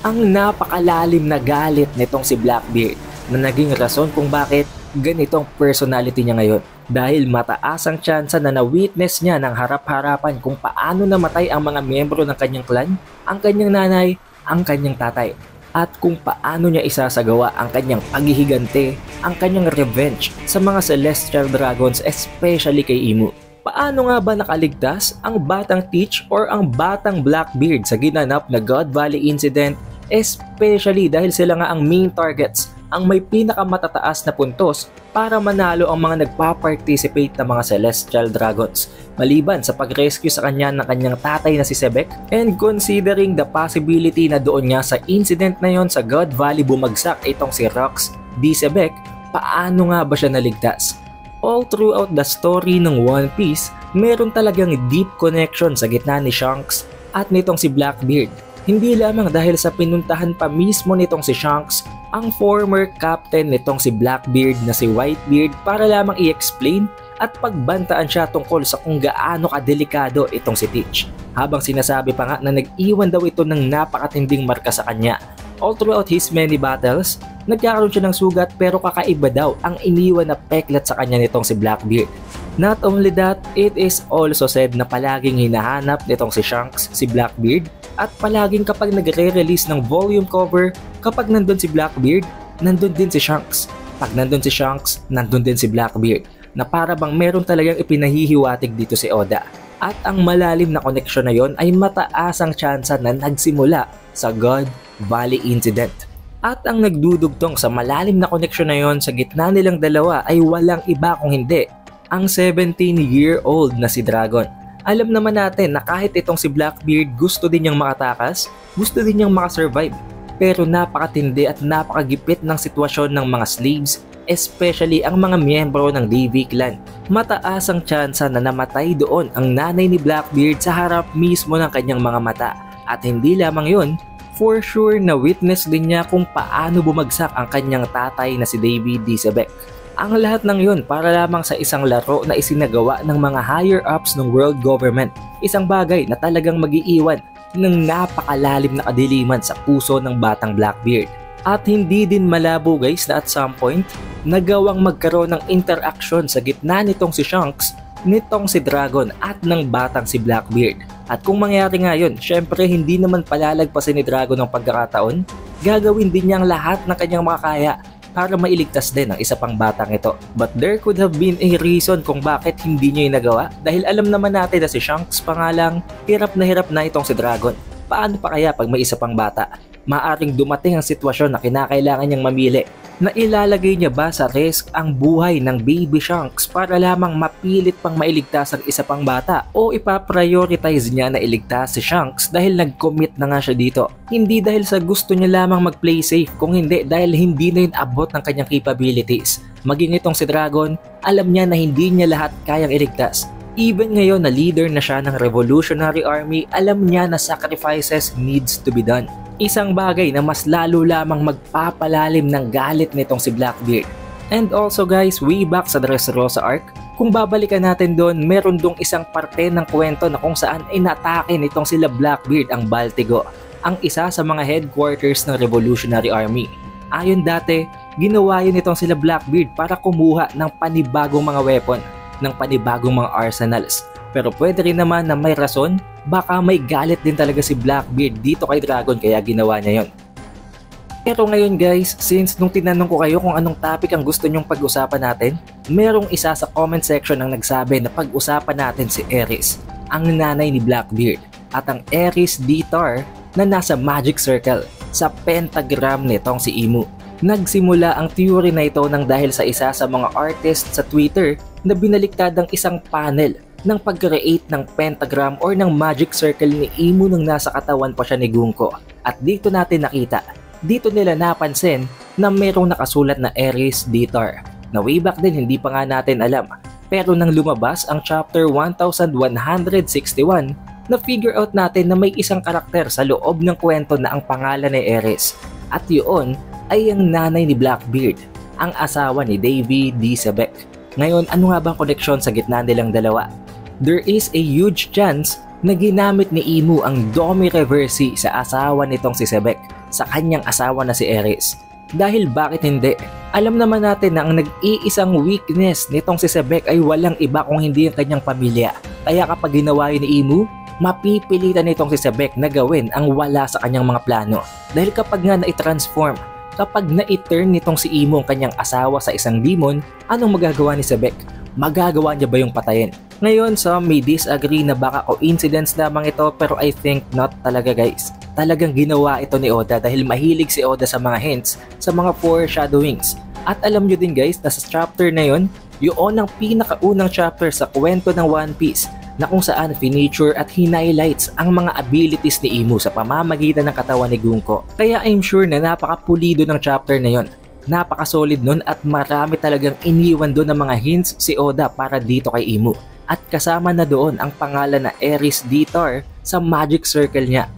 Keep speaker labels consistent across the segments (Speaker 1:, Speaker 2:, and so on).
Speaker 1: ang napakalalim na galit nitong si Blackbeard na naging rason kung bakit ganitong personality niya ngayon. Dahil mataas ang tsansa na na-witness niya ng harap-harapan kung paano namatay ang mga miyembro ng kanyang clan, ang kanyang nanay, ang kanyang tatay, at kung paano niya isasagawa ang kanyang paghihigante, ang kanyang revenge sa mga Celestial Dragons, especially kay Imu. Paano nga ba nakaligtas ang batang Teach or ang batang Blackbeard sa ginanap na God Valley incident, especially dahil sila nga ang main targets, ang may pinakamatataas na puntos para manalo ang mga nagpa-participate na mga Celestial Dragons, maliban sa pag-rescue sa kanya ng kanyang tatay na si Sebek, and considering the possibility na doon nga sa incident na yon sa God Valley bumagsak itong si Rox D. Sebek, paano nga ba siya naligtas? All throughout the story ng One Piece, meron talagang deep connection sa gitna ni Shanks at nitong si Blackbeard. Hindi lamang dahil sa pinuntahan pa mismo nitong si Shanks ang former captain nitong si Blackbeard na si Whitebeard para lamang i-explain at pagbantaan siya tungkol sa kung gaano kadelikado itong si Teach. Habang sinasabi pa nga na nag-iwan daw ito ng napakatinding marka sa kanya. All throughout his many battles, nagkakaroon siya ng sugat pero kakaiba daw ang iniwan na peklat sa kanya nitong si Blackbeard. Not only that, it is also said na palaging hinahanap nitong si Shanks si Blackbeard at palaging kapag nagre-release ng volume cover, kapag nandun si Blackbeard, nandun din si Shanks. Pag nandun si Shanks, nandun din si Blackbeard, na para bang meron talagang ipinahihiwatig dito si Oda. At ang malalim na koneksyon na yon ay mataas ang tsansa na nagsimula sa God Valley incident. At ang nagdudugtong sa malalim na koneksyon na yon sa gitna nilang dalawa ay walang iba kung hindi ang 17-year-old na si Dragon. Alam naman natin na kahit itong si Blackbeard gusto din niyang makatakas, gusto din niyang makasurvive, pero napakatindi at napakagipit ng sitwasyon ng mga slaves, especially ang mga miyembro ng DV clan. Mataas ang tsansa na namatay doon ang nanay ni Blackbeard sa harap mismo ng kanyang mga mata. At hindi lamang yun, for sure na witness din niya kung paano bumagsak ang kanyang tatay na si David D. Sebek. Ang lahat ng yun para lamang sa isang laro na isinagawa ng mga higher-ups ng world government. Isang bagay na talagang mag-iiwan ng napakalalim na kadiliman sa puso ng batang Blackbeard. At hindi din malabo guys na at some point, nagawang magkaroon ng interaction sa gitna nitong si Shanks, nitong si Dragon at ng batang si Blackbeard. At kung mangyari nga yun, syempre hindi naman palalagpasin ni Dragon ng pagkakataon, gagawin din niyang lahat ng kanyang makakaya para mailigtas din ang isa pang batang ito. But there could have been a reason kung bakit hindi niya yung nagawa dahil alam naman natin na si Shanks pa nga lang hirap na itong si Dragon. Paano pa kaya pag may isa pang bata? Maaring dumating ang sitwasyon na kinakailangan niyang mamili na ilalagay niya ba sa risk ang buhay ng baby Shanks para lamang mapilit pang mailigtas ang isa pang bata o ipaprioritize niya na iligtas si Shanks dahil nag-commit na nga siya dito. Hindi dahil sa gusto niya lamang mag-play safe, kung hindi dahil hindi na yun abot ng kanyang capabilities. Maging itong si Dragon, alam niya na hindi niya lahat kayang iligtas. Even ngayon na leader na siya ng Revolutionary Army, alam niya na sacrifices needs to be done. Isang bagay na mas lalo lamang magpapalalim ng galit nitong si Blackbeard. And also guys, way back sa Dressrosa arc, kung babalikan natin doon, meron dong isang parte ng kwento na kung saan inatake nitong sila Blackbeard ang Baltigo, ang isa sa mga headquarters ng Revolutionary Army. Ayon dati, ginawa yun nitong sila Blackbeard para kumuha ng panibagong mga weapon, ng panibagong mga arsenals. Pero pwede rin naman na may rason, baka may galit din talaga si Blackbeard dito kay Dragon kaya ginawa niya yon. Pero ngayon guys, since nung tinanong ko kayo kung anong topic ang gusto nyong pag-usapan natin, merong isa sa comment section ang nagsabi na pag-usapan natin si Eris, ang nanay ni Blackbeard, at ang Eris D-Tar na nasa Magic Circle sa pentagram nitong si Imu. Nagsimula ang theory na ito nang dahil sa isa sa mga artist sa Twitter na binaliktad ang isang panel ng pag-create ng pentagram or ng magic circle ni Imu nung nasa katawan pa siya ni Gunko. At dito natin nakita, dito nila napansin na mayroong nakasulat na Eris D-Tar na way back din hindi pa nga natin alam. Pero nang lumabas ang chapter 1161, na figure out natin na may isang karakter sa loob ng kwento na ang pangalan ni Eris. At yun ay ang nanay ni Blackbeard, ang asawa ni Davy D. Sebek. Ngayon, ano nga bang koneksyon sa gitna nilang dalawa? There is a huge chance na ginamit ni Imu ang Domi Reversi sa asawa nitong si Sebek, sa kanyang asawa na si Eris. Dahil bakit hindi? Alam naman natin na ang nag-iisang weakness nitong si Sebek ay walang iba kung hindi ang kanyang pamilya. Kaya kapag ginawa yun ni Imu, mapipilitan nitong si Sebek na gawin ang wala sa kanyang mga plano. Dahil kapag nga na-transform, kapag na-turn nitong si Imu ang kanyang asawa sa isang demon, anong magagawa ni Sebek? Magagawa niya ba yung patayin? Ngayon, some may disagree na baka coincidence lamang ito, pero I think not talaga guys. Talagang ginawa ito ni Oda dahil mahilig si Oda sa mga hints, sa mga foreshadowings. At alam nyo din guys na sa chapter na yun, yun ang pinakaunang chapter sa kwento ng One Piece na kung saan finiture at hinighlights ang mga abilities ni Imu sa pamamagitan ng katawan ni Gunko. Kaya I'm sure na napakapulido ng chapter na yon. Napaka-solid nun at marami talagang iniwan doon ng mga hints si Oda para dito kay Imu. At kasama na doon ang pangalan na Eris Dithar sa magic circle niya.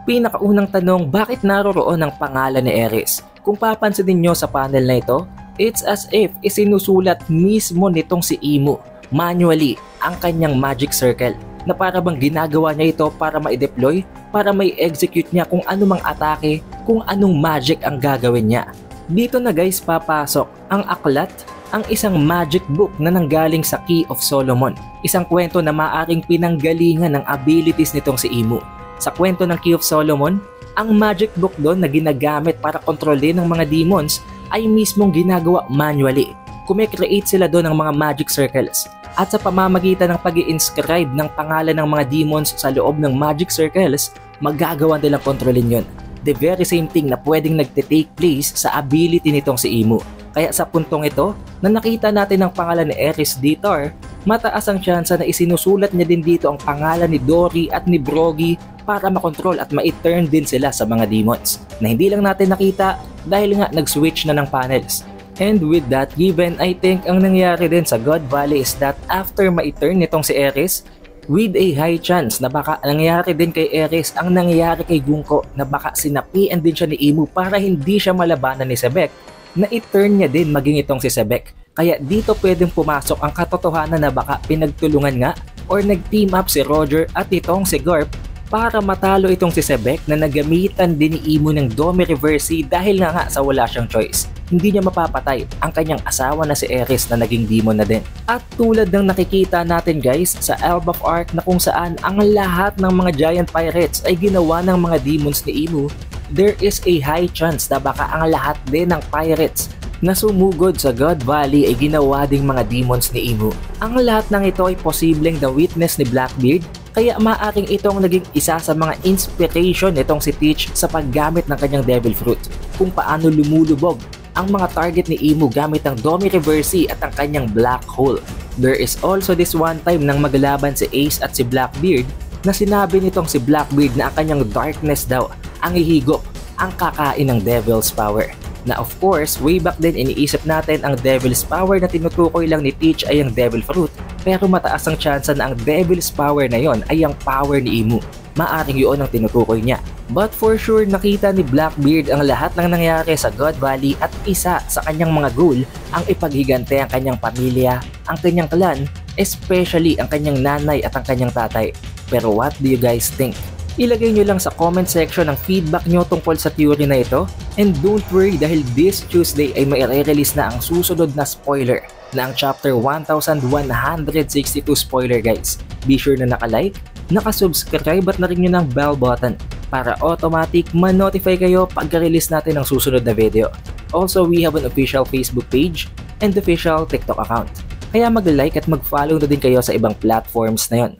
Speaker 1: Pinakaunang tanong, bakit naroroon ang pangalan ni Eris? Kung papansinin nyo sa panel na ito, it's as if isinusulat mismo nitong si Imu manually ang kanyang magic circle na para bang ginagawa niya ito para ma-deploy, para may execute niya kung anumang atake, kung anong magic ang gagawin niya. Dito na guys papasok ang aklat, ang isang magic book na nanggaling sa Key of Solomon. Isang kwento na maaring pinanggalingan ng abilities nitong si Imu. Sa kwento ng Key of Solomon, ang magic book doon na ginagamit para kontrolin ng mga demons ay mismong ginagawa manually. Kumikreate sila doon ng mga magic circles. At sa pamamagitan ng pag-i-inscribe ng pangalan ng mga demons sa loob ng magic circles, magagawa nilang kontrolin yun. The very same thing na pwedeng nagte-take place sa ability nitong si Imu. Kaya sa puntong ito, na nakita natin ang pangalan ni Eris Dithar, mataas ang tsansa na isinusulat niya din dito ang pangalan ni Dory at ni Brogy para makontrol at ma-turn din sila sa mga demons. Na hindi lang natin nakita dahil nga nag-switch na ng panels. And with that given, I think ang nangyari din sa God Valley is that after ma-turn nitong si Eris, with a high chance na baka nangyari din kay Eris ang nangyari kay Gunko, na baka sinapian din siya ni Imu para hindi siya malabanan ni Sebek, na i-turn niya din maging itong si Sebek. Kaya dito pwedeng pumasok ang katotohanan na baka pinagtulungan nga or nag-team up si Roger at itong si Garp para matalo itong si Sebek na nagamitan din ni Imu ng Domi Reversi dahil nga sa wala siyang choice. Hindi niya mapapatay ang kanyang asawa na si Eris na naging demon na din. At tulad ng nakikita natin guys sa Elbaf arc na kung saan ang lahat ng mga giant pirates ay ginawa ng mga demons ni Imu, there is a high chance na baka ang lahat din ng pirates na sumugod sa God Valley ay ginawa ding mga demons ni Imu. Ang lahat ng ito ay posibleng the witness ni Blackbeard, kaya maaaring itong naging isa sa mga inspiration nitong si Teach sa paggamit ng kanyang Devil Fruit, kung paano lumulubog ang mga target ni Imu gamit ang Domi Reversi at ang kanyang Black Hole. There is also this one time nang maglaban si Ace at si Blackbeard na sinabi nitong si Blackbeard na ang kanyang darkness daw ang ihigop, ang kakain ng Devil's Power. Na of course, way back then iniisip natin ang Devil's Power na tinutukoy lang ni Teach ay ang Devil Fruit, pero mataas ang tsansa na ang Devil's Power na yon ay ang power ni Imu. Maaring yun ang tinutukoy niya. But for sure, nakita ni Blackbeard ang lahat ng nangyari sa God Valley at isa sa kanyang mga goal ang ipaghigante ang kanyang pamilya, ang kanyang clan, especially ang kanyang nanay at ang kanyang tatay. Pero what do you guys think? Ilagay nyo lang sa comment section ang feedback nyo tungkol sa theory na ito. And don't worry dahil this Tuesday ay mai-release na ang susunod na spoiler na ang chapter 1162 spoiler guys. Be sure na naka-like, naka-subscribe at na rin nyo ng bell button para automatic ma-notify kayo pagka-release natin ng susunod na video. Also, we have an official Facebook page and official TikTok account. Kaya mag-like at mag-follow na din kayo sa ibang platforms na yon.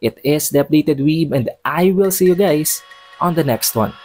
Speaker 1: It is The Updated Weeb and I will see you guys on the next one.